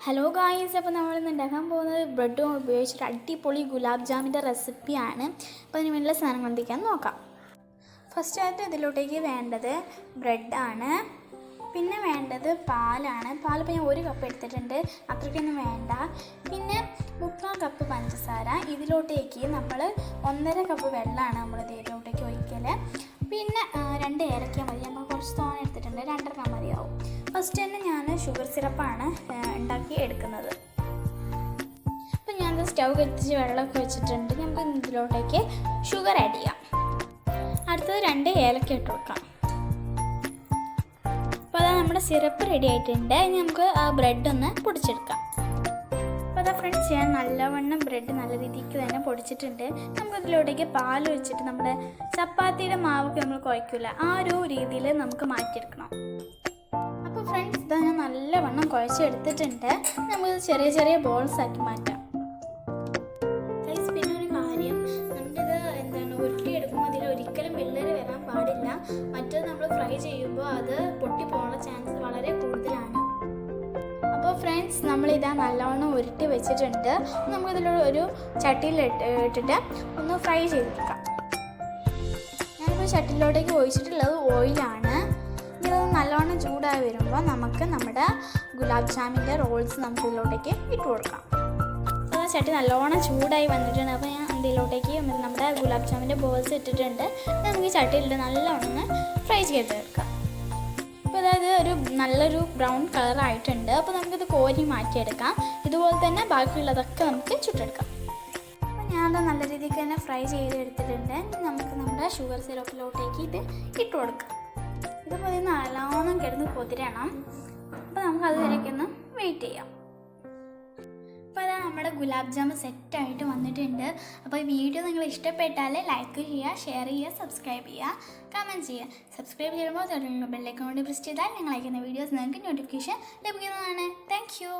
Hello guys, അപ്പോൾ നമ്മളിന്ന് ഉണ്ടാക്കാൻ പോകുന്നത് ബ്രെഡ് ഉപയോഗിച്ചിട്ട് അടിപൊളി ഗുലാബ് ജാമിൻ്റെ റെസിപ്പിയാണ്. അപ്പോൾ അതിന് വേണ്ടിയുള്ള സാധനങ്ങൾ എന്തൊക്കെയാണെന്ന് നോക്കാം. ഫസ്റ്റായിട്ട് ഇതിലോട്ടേക്ക് വേണ്ടത് ബ്രെഡാണ്. പിന്നെ വേണ്ടത് പാലാണ്. പാലിപ്പോൾ ഞാൻ 1 കപ്പ് എടുത്തിട്ടുണ്ട്, അത്രയ്ക്കൊന്നും വേണ്ട. പിന്നെ 3/4 കപ്പ് പഞ്ചസാര. ഇതിലോട്ടേക്ക് നമ്മൾ 1.5 കപ്പ് വെള്ളമാണ് നമ്മൾ ഇതിലോട്ടേക്ക് ഒഴിക്കൽ. പിന്നെ 2 ഏലക്ക മതി. നമ്മൾ കുറച്ച് തോനെ എടുത്തിട്ടുണ്ട്, 2.5 മതിയാവും. ഫസ്റ്റ് തന്നെ ഞാൻ ഷുഗർ സിറപ്പാണ് ഉണ്ടാക്കി എടുക്കുന്നത്. അപ്പം ഞാൻ സ്റ്റൗ കത്തിച്ച് വെള്ളമൊക്കെ വെച്ചിട്ടുണ്ട്. നമുക്ക് ഇതിലോട്ടേക്ക് ഷുഗർ ആഡ് ചെയ്യാം. അടുത്തത് 2 ഏലക്ക ഇട്ട് കൊടുക്കാം. അപ്പോൾ അതാ നമ്മുടെ സിറപ്പ് റെഡി ആയിട്ടുണ്ട്. ഇനി നമുക്ക് ആ ബ്രെഡ് ഒന്ന് പൊടിച്ചെടുക്കാം. അപ്പോൾ അതാ ഫ്രണ്ട്സ്, ഞാൻ നല്ലവണ്ണം ബ്രെഡ് നല്ല രീതിക്ക് തന്നെ പൊടിച്ചിട്ടുണ്ട്. നമുക്കതിലോട്ടേക്ക് പാൽ വെച്ചിട്ട് നമ്മുടെ ചപ്പാത്തിയുടെ മാവൊക്കെ നമ്മൾ കുഴക്കില്ല, ആ ഒരു രീതിയിൽ നമുക്ക് മാറ്റിയെടുക്കണം. അപ്പോൾ ഫ്രണ്ട്സ്, ഇതാ ഞാൻ നല്ലവണ്ണം കുഴച്ചെടുത്തിട്ടുണ്ട്. നമുക്കിത് ചെറിയ ചെറിയ ബോൾസ് ആക്കി മാറ്റാം. പിന്നെ ഒരു കാര്യം, നമുക്കിത് ഉരുട്ടിയെടുക്കുമ്പോൾ അതിൽ ഒരിക്കലും വിള്ളല് വരാൻ പാടില്ല. മറ്റത് നമ്മൾ ഫ്രൈ ചെയ്യുമ്പോൾ അത് പൊട്ടിപ്പോകാനുള്ള ചാൻസ് വളരെ കൂടുതലാണ്. അപ്പോൾ ഫ്രണ്ട്സ്, നമ്മളിതാ നല്ലവണ്ണം ഉരുട്ടി വെച്ചിട്ടുണ്ട്. നമുക്കിതിലൂടെ ഒരു ചട്ടിയിൽ ഇട്ടിട്ട് ഒന്ന് ഫ്രൈ ചെയ്തെടുക്കാം. ഞാനിപ്പോൾ ചട്ടിയിലോട്ടേക്ക് ഒഴിച്ചിട്ടുള്ളത് ഓയിലാണ്. ഇത് നല്ലവണ്ണം ചൂടായി വരുമ്പോൾ നമുക്ക് നമ്മുടെ ഗുലാബ് ജാമിൻ്റെ റോൾസ് നമുക്ക് ഇതിലോട്ടേക്ക് ഇട്ട് കൊടുക്കാം. അപ്പോൾ ചട്ടി നല്ലോണം ചൂടായി വന്നിട്ടുണ്ട്. അപ്പോൾ ഞാൻ ഇതിലോട്ടേക്ക് നമ്മുടെ ഗുലാബ് ജാമിൻ്റെ ബോൾസ് ഇട്ടിട്ടുണ്ട്. നമുക്ക് ഈ ചട്ടിയിലിട്ട് നല്ലോണം ഫ്രൈ ചെയ്തെടുക്കാം. അപ്പോൾ അതായത് നല്ലൊരു ബ്രൗൺ കളറായിട്ടുണ്ട്. അപ്പോൾ നമുക്കിത് കോരി മാറ്റിയെടുക്കാം. ഇതുപോലെ തന്നെ ബാക്കിയുള്ളതൊക്കെ നമുക്ക് ചുട്ടെടുക്കാം. അപ്പോൾ ഞാനത് നല്ല രീതിക്ക് തന്നെ ഫ്രൈ ചെയ്തെടുത്തിട്ടുണ്ട്. നമുക്ക് നമ്മുടെ ഷുഗർ സിറപ്പിലോട്ടേക്ക് ഇത് ഇട്ട് കൊടുക്കാം. ഇതുപോലെ നല്ലോണം കിടന്ന് പൊതിരണം. അപ്പോൾ നമുക്ക് അതുവരേക്കൊന്ന് വെയിറ്റ് ചെയ്യാം. അപ്പോൾ അതാ നമ്മുടെ ഗുലാബ് ജാമുൻ സെറ്റായിട്ട് വന്നിട്ടുണ്ട്. അപ്പോൾ ഈ വീഡിയോ നിങ്ങൾ ഇഷ്ടപ്പെട്ടാൽ ലൈക്ക് ചെയ്യുക, ഷെയർ ചെയ്യുക, സബ്സ്ക്രൈബ് ചെയ്യുക, കമൻറ്റ് ചെയ്യുക. സബ്സ്ക്രൈബ് ചെയ്യുമ്പോൾ ബെല്ലൈക്കൺ കൊണ്ട് പ്രസ് ചെയ്താൽ ഞങ്ങൾ അയക്കുന്ന വീഡിയോസ് നിങ്ങൾക്ക് നോട്ടിഫിക്കേഷൻ ലഭിക്കുന്നതാണ്. Thank you.